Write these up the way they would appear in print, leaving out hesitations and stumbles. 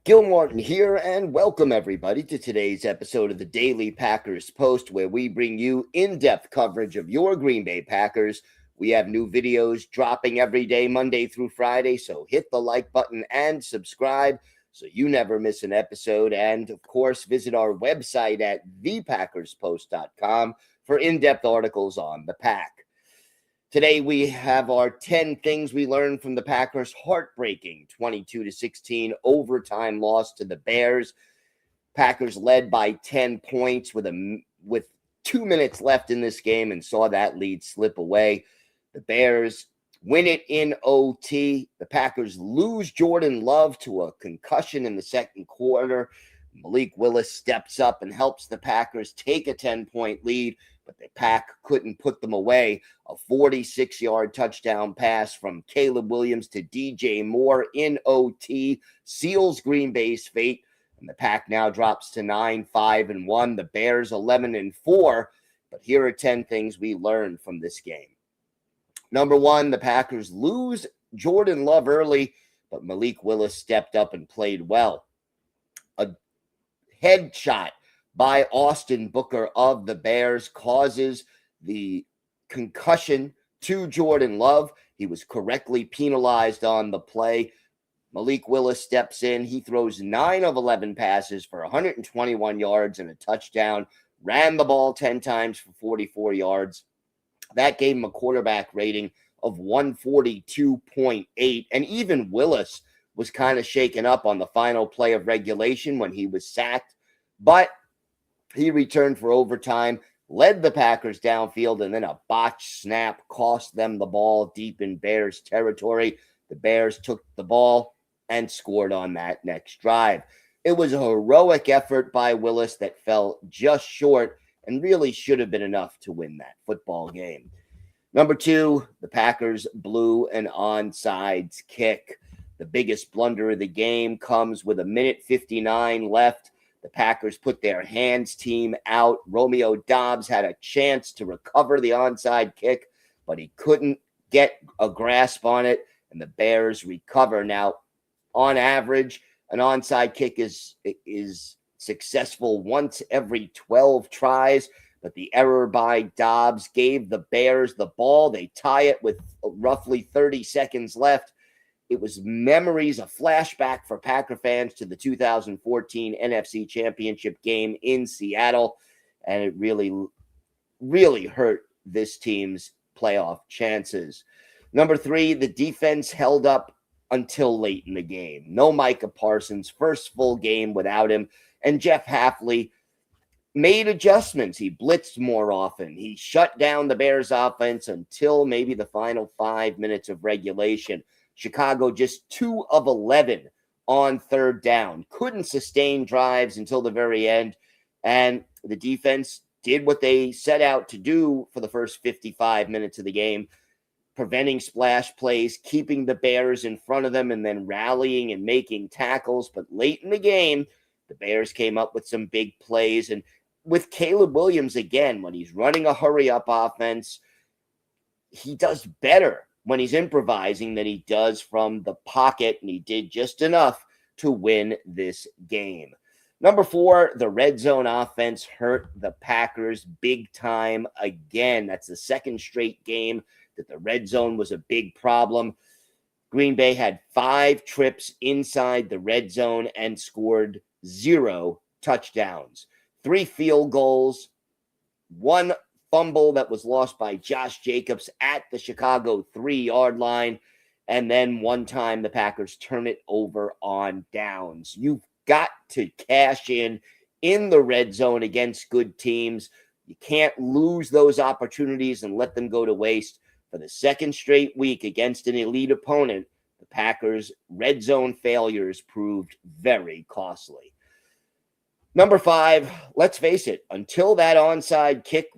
Gil Martin here, and welcome everybody to today's episode of the Daily Packers Post, where we bring you in-depth coverage of your Green Bay Packers. We have new videos dropping every day, Monday through Friday, so hit the like button and subscribe so you never miss an episode. And, of course, visit our website at thepackerspost.com for in-depth articles on the Pack. Today we have our 10 things we learned from the Packers' heartbreaking 22-16 overtime loss to the Bears. Packers led by 10 points with 2 minutes left in this game and saw that lead slip away. The Bears win it in OT. The Packers lose Jordan Love to a concussion in the second quarter. Malik Willis steps up and helps the Packers take a 10-point lead, but the Pack couldn't put them away. A 46-yard touchdown pass from Caleb Williams to DJ Moore in OT seals Green Bay's fate, and the Pack now drops to 9-5-1. The Bears 11-4. But here are 10 things we learned from this game. Number one, the Packers lose Jordan Love early, but Malik Willis stepped up and played well. A headshot by Austin Booker of the Bears causes the concussion to Jordan Love. He was correctly penalized on the play. Malik Willis steps in. He throws 9 of 11 passes for 121 yards and a touchdown. Ran the ball 10 times for 44 yards. That gave him a quarterback rating of 142.8. And even Willis was kind of shaken up on the final play of regulation when he was sacked. But he returned for overtime, led the Packers downfield, and then a botched snap cost them the ball deep in Bears territory. The Bears took the ball and scored on that next drive. It was a heroic effort by Willis that fell just short and really should have been enough to win that football game. Number two, the Packers blew an onside kick. The biggest blunder of the game comes with 1:59 left. The Packers put their hands team out. Romeo Doubs had a chance to recover the onside kick, but he couldn't get a grasp on it, and the Bears recover. Now, on average, an onside kick is successful once every 12 tries, but the error by Doubs gave the Bears the ball. They tie it with roughly 30 seconds left. It was memories, a flashback for Packer fans to the 2014 NFC Championship game in Seattle, and it really, really hurt this team's playoff chances. Number three, the defense held up until late in the game. No Micah Parsons, first full game without him, and Jeff Hafley made adjustments. He blitzed more often. He shut down the Bears offense until maybe the final 5 minutes of regulation. Chicago just 2 of 11 on third down. Couldn't sustain drives until the very end. And the defense did what they set out to do for the first 55 minutes of the game, preventing splash plays, keeping the Bears in front of them, and then rallying and making tackles. But late in the game, the Bears came up with some big plays. And with Caleb Williams, again, when he's running a hurry-up offense, he does better when he's improvising than he does from the pocket, and he did just enough to win this game. Number four, the red zone offense hurt the Packers big time again. That's the second straight game that the red zone was a big problem. Green Bay had 5 trips inside the red zone and scored 0 touchdowns. 3 field goals, 1 fumble that was lost by Josh Jacobs at the Chicago 3-yard line, and then one time the Packers turn it over on downs. You've got to cash in the red zone against good teams. You can't lose those opportunities and let them go to waste. For the second straight week against an elite opponent, the Packers' red zone failures proved very costly. Number 5, let's face it, until that onside kick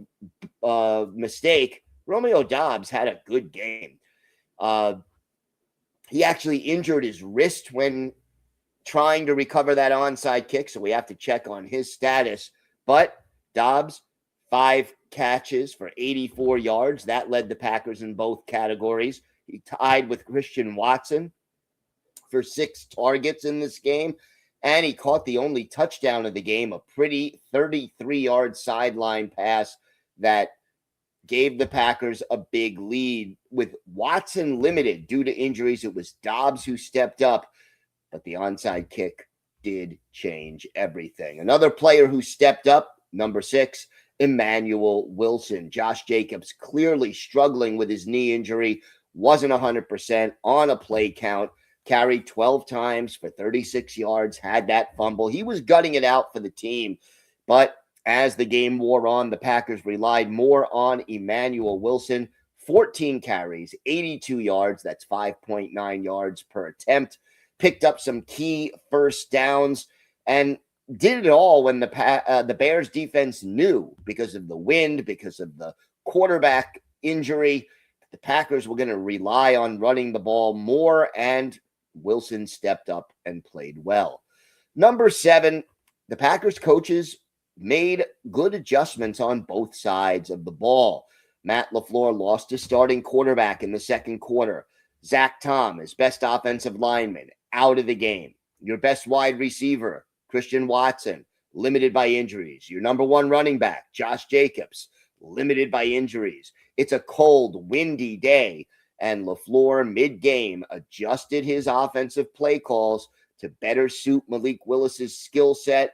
mistake, Romeo Doubs had a good game. He actually injured his wrist when trying to recover that onside kick, so we have to check on his status. But Doubs, 5 catches for 84 yards. That led the Packers in both categories. He tied with Christian Watson for 6 targets in this game. and he caught the only touchdown of the game, a pretty 33-yard sideline pass that gave the Packers a big lead. With Watson limited due to injuries, it was Dobbs who stepped up, but the onside kick did change everything. Another player who stepped up, number 6, Emmanuel Wilson. Josh Jacobs clearly struggling with his knee injury, wasn't 100% on a play count, carried 12 times for 36 yards, had that fumble. He was gutting it out for the team, but as the game wore on, the Packers relied more on Emmanuel Wilson. 14 carries, 82 yards. That's 5.9 yards per attempt. Picked up some key first downs and did it all when the Bears defense knew, because of the wind, because of the quarterback injury, the Packers were going to rely on running the ball more, and Wilson stepped up and played well. Number 7, the Packers coaches made good adjustments on both sides of the ball. Matt LaFleur lost his starting quarterback in the second quarter. Zach Tom, his best offensive lineman, out of the game. Your best wide receiver, Christian Watson, limited by injuries. Your number 1 running back, Josh Jacobs, limited by injuries. It's a cold, windy day, and LaFleur mid-game adjusted his offensive play calls to better suit Malik Willis's skill set.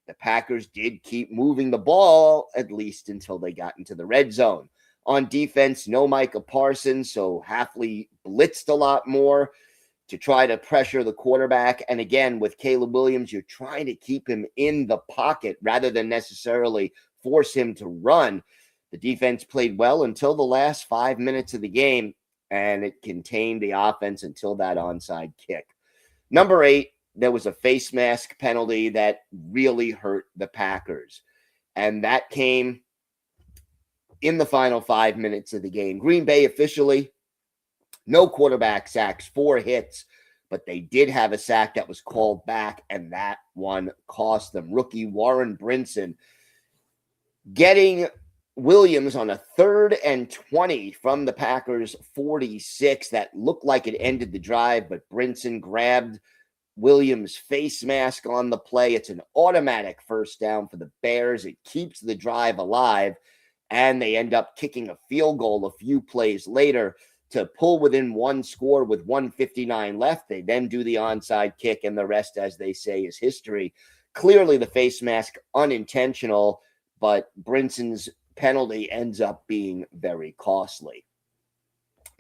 The Packers did keep moving the ball, at least until they got into the red zone. On defense, no Micah Parsons, so Hafley blitzed a lot more to try to pressure the quarterback. And again, with Caleb Williams, you're trying to keep him in the pocket rather than necessarily force him to run. The defense played well until the last 5 minutes of the game, and it contained the offense until that onside kick. Number 8, there was a face mask penalty that really hurt the Packers, and that came in the final 5 minutes of the game. Green Bay officially, no quarterback sacks, 4 hits, but they did have a sack that was called back, and that one cost them. Rookie Warren Brinson getting Williams on a 3rd and 20 from the Packers 46. That looked like it ended the drive, but Brinson grabbed Williams' face mask on the play. It's an automatic first down for the Bears. It keeps the drive alive, and they end up kicking a field goal a few plays later to pull within 1 score with 1:59 left. They then do the onside kick, and the rest, as they say, is history. Clearly the face mask unintentional, but Brinson's penalty ends up being very costly.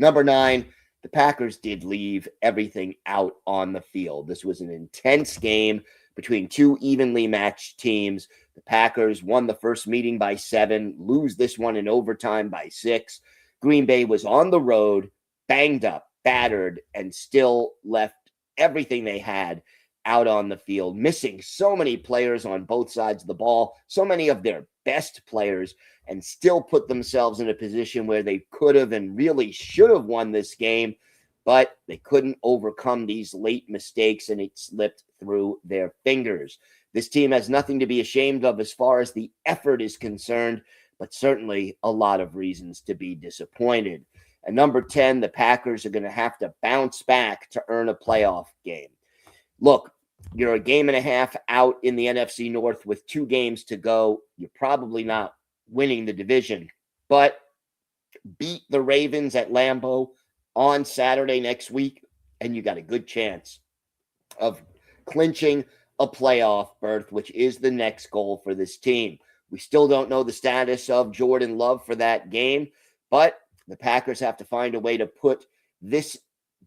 Number 9, the Packers did leave everything out on the field. This was an intense game between 2 evenly matched teams. The Packers won the first meeting by 7, lose this one in overtime by 6. Green Bay was on the road, banged up, battered, and still left everything they had out on the field, missing so many players on both sides of the ball, so many of their best players, and still put themselves in a position where they could have and really should have won this game, but they couldn't overcome these late mistakes, and it slipped through their fingers. This team has nothing to be ashamed of as far as the effort is concerned, but certainly a lot of reasons to be disappointed. And number 10, the Packers are going to have to bounce back to earn a playoff game. Look, you're a game and a half out in the NFC North with 2 games to go. You're probably not winning the division, but beat the Ravens at Lambeau on Saturday next week, and you got a good chance of clinching a playoff berth, which is the next goal for this team. We still don't know the status of Jordan Love for that game, but the Packers have to find a way to put this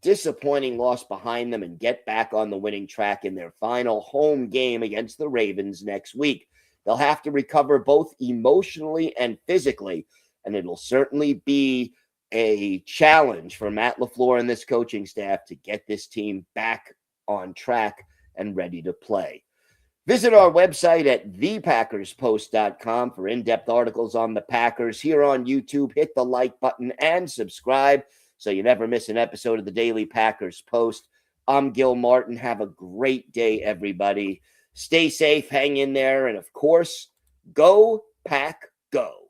disappointing loss behind them and get back on the winning track in their final home game against the Ravens next week. They'll have to recover both emotionally and physically, and it'll certainly be a challenge for Matt LaFleur and this coaching staff to get this team back on track and ready to play. Visit our website at thepackerspost.com for in-depth articles on the Packers. Here on YouTube, hit the like button and subscribe so you never miss an episode of the Daily Packers Post. I'm Gil Martin. Have a great day, everybody. Stay safe, hang in there, and of course, go Pack Go.